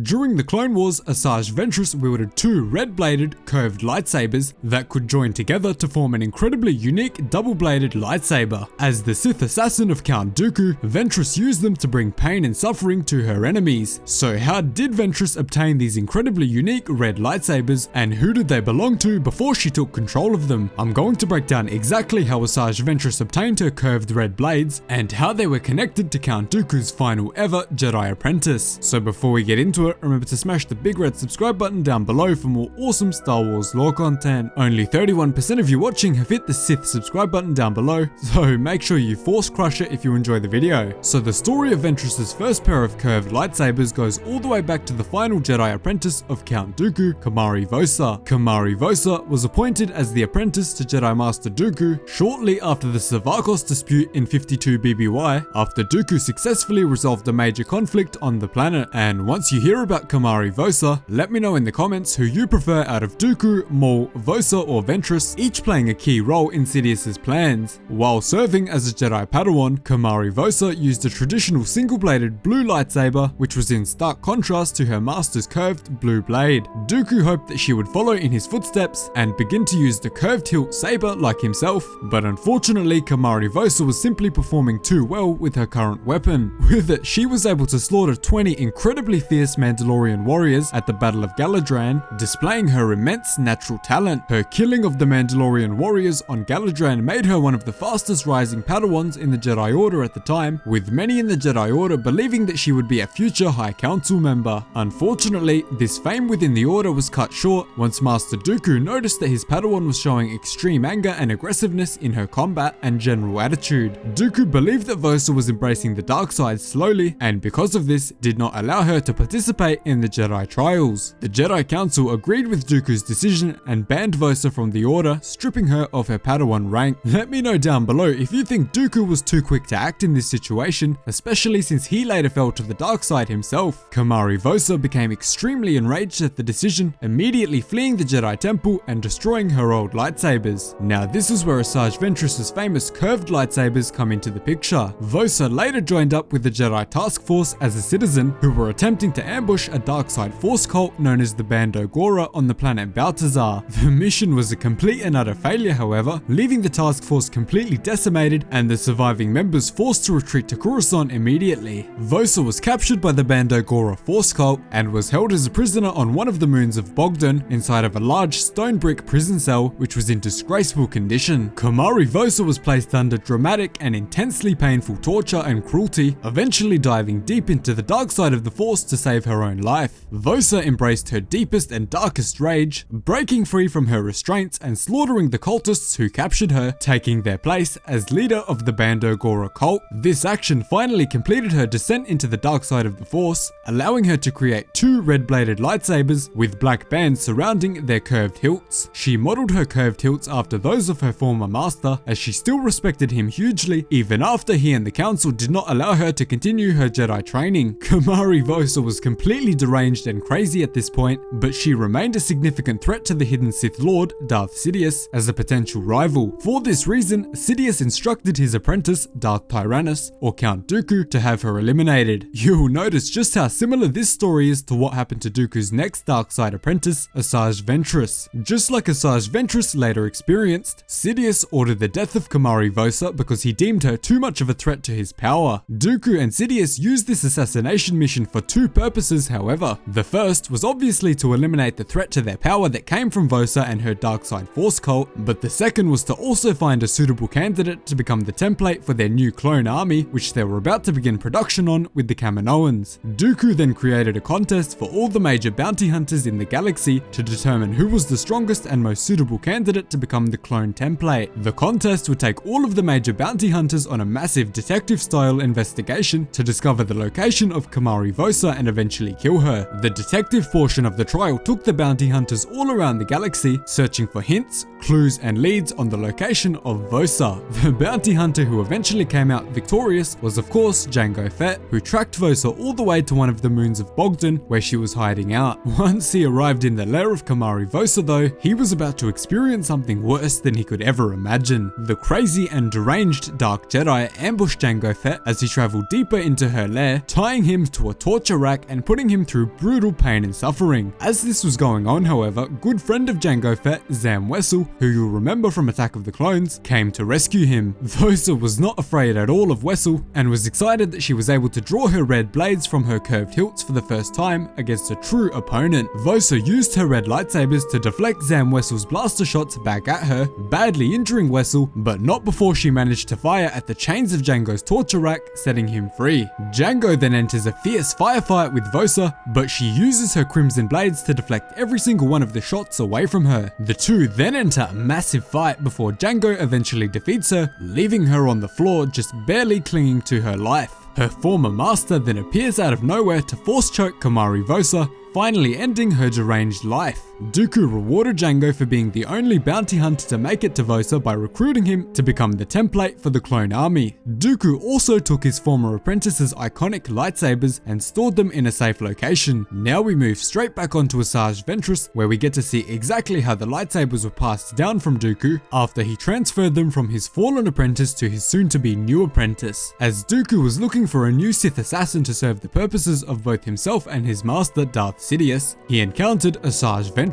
During the Clone Wars, Assajj Ventress wielded two red-bladed, curved lightsabers that could join together to form an incredibly unique double-bladed lightsaber. As the Sith assassin of Count Dooku, Ventress used them to bring pain and suffering to her enemies. So how did Ventress obtain these incredibly unique red lightsabers, and who did they belong to before she took control of them? I'm going to break down exactly how Assajj Ventress obtained her curved red blades, and how they were connected to Count Dooku's final ever Jedi apprentice. So before we get into it, remember to smash the big red subscribe button down below for more awesome Star Wars lore content. Only 31% of you watching have hit the Sith subscribe button down below, so make sure you force crush it if you enjoy the video. So the story of Ventress's first pair of curved lightsabers goes all the way back to the final Jedi apprentice of Count Dooku, Komari Vosa. Komari Vosa was appointed as the apprentice to Jedi Master Dooku shortly after the Sevarcos Dispute in 52 BBY, after Dooku successfully resolved a major conflict on the planet. And once you hear about Komari Vosa, let me know in the comments who you prefer out of Dooku, Maul, Vosa or Ventress, each playing a key role in Sidious's plans. While serving as a Jedi Padawan, Komari Vosa used a traditional single-bladed blue lightsaber, which was in stark contrast to her master's curved blue blade. Dooku hoped that she would follow in his footsteps and begin to use the curved hilt saber like himself, but unfortunately Komari Vosa was simply performing too well with her current weapon. With it, she was able to slaughter 20 incredibly fierce Mandalorian warriors at the Battle of Galadran, displaying her immense natural talent. Her killing of the Mandalorian warriors on Galadran made her one of the fastest rising Padawans in the Jedi Order at the time, with many in the Jedi Order believing that she would be a future High Council member. Unfortunately, this fame within the Order was cut short once Master Dooku noticed that his Padawan was showing extreme anger and aggressiveness in her combat and general attitude. Dooku believed that Vosa was embracing the dark side slowly, and because of this, did not allow her to participate in the Jedi trials. The Jedi Council agreed with Dooku's decision and banned Vosa from the Order, stripping her of her Padawan rank. Let me know down below if you think Dooku was too quick to act in this situation, especially since he later fell to the dark side himself. Komari Vosa became extremely enraged at the decision, immediately fleeing the Jedi Temple and destroying her old lightsabers. Now this is where Assajj Ventress's famous curved lightsabers come into the picture. Vosa later joined up with the Jedi Task Force as a citizen who were attempting to ambush a dark side force cult known as the Bando Gora on the planet Baltazar. The mission was a complete and utter failure, however, leaving the task force completely decimated and the surviving members forced to retreat to Coruscant immediately. Vosa was captured by the Bando Gora force cult and was held as a prisoner on one of the moons of Bogdan inside of a large stone brick prison cell which was in disgraceful condition. Komari Vosa was placed under dramatic and intensely painful torture and cruelty, eventually diving deep into the dark side of the Force to save her own life. Vosa embraced her deepest and darkest rage, breaking free from her restraints and slaughtering the cultists who captured her, taking their place as leader of the Bando Gora cult. This action finally completed her descent into the dark side of the Force, allowing her to create two red-bladed lightsabers with black bands surrounding their curved hilts. She modeled her curved hilts after those of her former master, as she still respected him hugely even after he and the council did not allow her to continue her Jedi training. Komari Vosa was completely deranged and crazy at this point, but she remained a significant threat to the hidden Sith Lord, Darth Sidious, as a potential rival. For this reason, Sidious instructed his apprentice, Darth Tyrannus, or Count Dooku, to have her eliminated. You'll notice just how similar this story is to what happened to Dooku's next dark side apprentice, Assajj Ventress. Just like Assajj Ventress later experienced, Sidious ordered the death of Komari Vosa because he deemed her too much of a threat to his power. Dooku and Sidious used this assassination mission for two purposes, however. The first was obviously to eliminate the threat to their power that came from Vosa and her dark side force cult, but the second was to also find a suitable candidate to become the template for their new clone army, which they were about to begin production on with the Kaminoans. Dooku then created a contest for all the major bounty hunters in the galaxy to determine who was the strongest and most suitable candidate to become the clone template. The contest would take all of the major bounty hunters on a massive detective-style investigation to discover the location of Komari Vosa and eventually kill her. The detective portion of the trial took the bounty hunters all around the galaxy, searching for hints, clues, and leads on the location of Vosa. The bounty hunter who eventually came out victorious was of course Jango Fett, who tracked Vosa all the way to one of the moons of Bogdan where she was hiding out. Once he arrived in the lair of Komari Vosa though, he was about to experience something worse than he could ever imagine. The crazy and deranged Dark Jedi ambushed Jango Fett as he traveled deeper into her lair, tying him to a torture rack and putting him through brutal pain and suffering. As this was going on, however, good friend of Jango Fett, Zam Wesell, who you'll remember from Attack of the Clones, came to rescue him. Vosa was not afraid at all of Wesell and was excited that she was able to draw her red blades from her curved hilts for the first time against a true opponent. Vosa used her red lightsabers to deflect Zam Wesell's blaster shots back at her, badly injuring Wesell, but not before she managed to fire at the chains of Jango's torture rack, setting him free. Jango then enters a fierce firefight with Vosa, but she uses her crimson blades to deflect every single one of the shots away from her. The two then enter a massive fight before Jango eventually defeats her, leaving her on the floor just barely clinging to her life. Her former master then appears out of nowhere to force choke Komari Vosa, finally ending her deranged life. Dooku rewarded Jango for being the only bounty hunter to make it to Vosa by recruiting him to become the template for the clone army. Dooku also took his former apprentice's iconic lightsabers and stored them in a safe location. Now we move straight back onto Assajj Ventress, where we get to see exactly how the lightsabers were passed down from Dooku after he transferred them from his fallen apprentice to his soon-to-be new apprentice. As Dooku was looking for a new Sith assassin to serve the purposes of both himself and his master Darth Sidious, he encountered Assajj Ventress.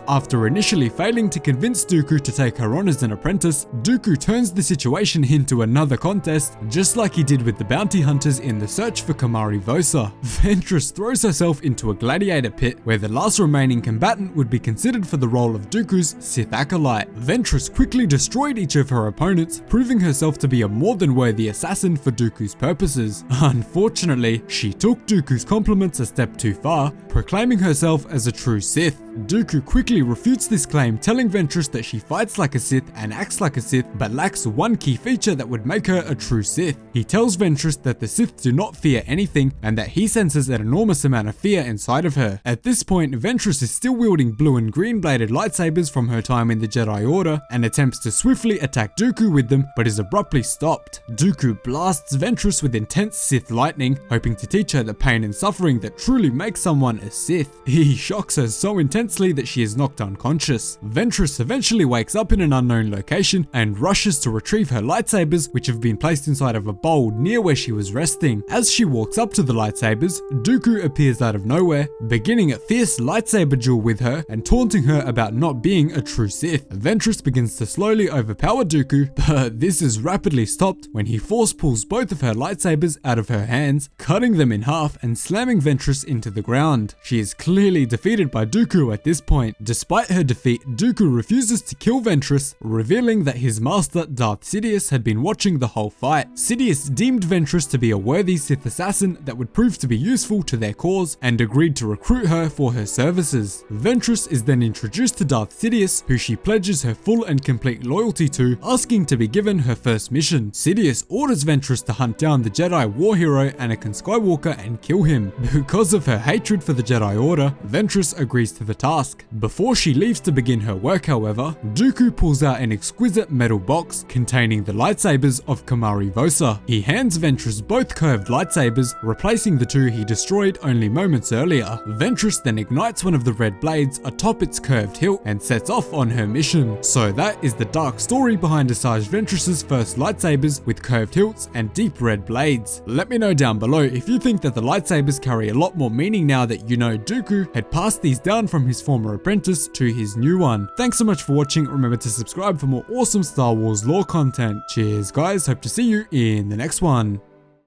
After initially failing to convince Dooku to take her on as an apprentice, Dooku turns the situation into another contest, just like he did with the bounty hunters in the search for Komari Vosa. Ventress throws herself into a gladiator pit where the last remaining combatant would be considered for the role of Dooku's Sith acolyte. Ventress quickly destroyed each of her opponents, proving herself to be a more than worthy assassin for Dooku's purposes. Unfortunately, she took Dooku's compliments a step too far, proclaiming herself as a true Sith. Dooku quickly refutes this claim, telling Ventress that she fights like a Sith and acts like a Sith, but lacks one key feature that would make her a true Sith. He tells Ventress that the Sith do not fear anything, and that he senses an enormous amount of fear inside of her. At this point, Ventress is still wielding blue and green bladed lightsabers from her time in the Jedi Order, and attempts to swiftly attack Dooku with them, but is abruptly stopped. Dooku blasts Ventress with intense Sith lightning, hoping to teach her the pain and suffering that truly makes someone a Sith. He shocks her so intensely that she is knocked unconscious. Ventress eventually wakes up in an unknown location and rushes to retrieve her lightsabers, which have been placed inside of a bowl near where she was resting. As she walks up to the lightsabers, Dooku appears out of nowhere, beginning a fierce lightsaber duel with her and taunting her about not being a true Sith. Ventress begins to slowly overpower Dooku, but this is rapidly stopped when he force pulls both of her lightsabers out of her hands, cutting them in half and slamming Ventress into the ground. She is clearly defeated by Dooku at this point. Despite her defeat, Dooku refuses to kill Ventress, revealing that his master Darth Sidious had been watching the whole fight. Sidious deemed Ventress to be a worthy Sith assassin that would prove to be useful to their cause and agreed to recruit her for her services. Ventress is then introduced to Darth Sidious, who she pledges her full and complete loyalty to, asking to be given her first mission. Sidious orders Ventress to hunt down the Jedi war hero Anakin Skywalker and kill him. Because of her hatred for the Jedi Order, Ventress agrees to the task. Before she leaves to begin her work, however, Dooku pulls out an exquisite metal box containing the lightsabers of Komari Vosa. He hands Ventress both curved lightsabers, replacing the two he destroyed only moments earlier. Ventress then ignites one of the red blades atop its curved hilt and sets off on her mission. So that is the dark story behind Assajj Ventress's first lightsabers with curved hilts and deep red blades. Let me know down below if you think that the lightsabers carry a lot more meaning now that you know Dooku had passed these down from his former apprentice to his new one. Thanks so much for watching. Remember to subscribe for more awesome Star Wars lore content. Cheers guys, hope to see you in the next one.